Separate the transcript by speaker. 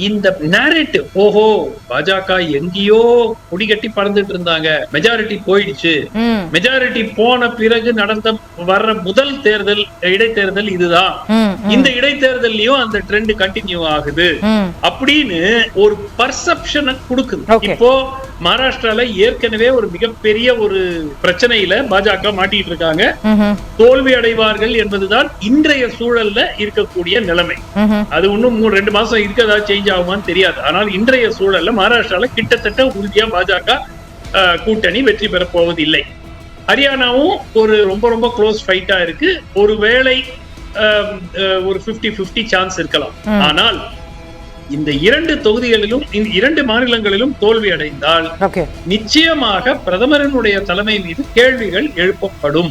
Speaker 1: இந்த நேரேட்டிவ், ஓஹோ பாஜக எங்கேயோ கொடிகட்டி பறந்துட்டு இருந்தாங்க, மெஜாரிட்டி போயிடுச்சு, மெஜாரிட்டி போன பிறகு நடந்த வர்ற முதல் தேர்தல் இடைத்தேர்தல் இதுதான், இந்த இடைத்தேர்தலையும் அந்த ட்ரெண்ட் கண்டினியூ ஆகுது அப்படின்னு ஒரு பர்செப்ஷனை கொடுக்குது. இப்போ மகாராஷ்டிரால ஏற்கனவே ஒரு மிகப்பெரிய ஒரு பிரச்சனையில பாஜக மாட்டிட்டு இருக்காங்க, தோல்வி அடைவார்கள் என்பதுதான் இன்றைய சூழல்ல இருக்கக்கூடிய நிலைமை. அது இன்னும் 2 மாசம் இருக்கதா சேஞ்ச் ஆகுமான்னு தெரியாது. ஆனால் இன்றைய சூழல்ல மகாராஷ்டிரால கிட்டத்தட்ட உறுதியா பாஜக கூட்டணி வெற்றி பெற போவதில்லை. ஹரியானாவும் ஒரு ரொம்ப ரொம்ப க்ளோஸ் ஃபைட்டா இருக்கு. ஒருவேளை ஒரு 50-50 சான்ஸ் இருக்கலாம். ஆனால் இந்த 2 தொகுதிகளிலும் 2 மாநிலங்களிலும் தோல்வி அடைந்தால் நிச்சயமாக பிரதமரினுடைய தலைமை மீது கேள்விகள் எழுப்பப்படும்.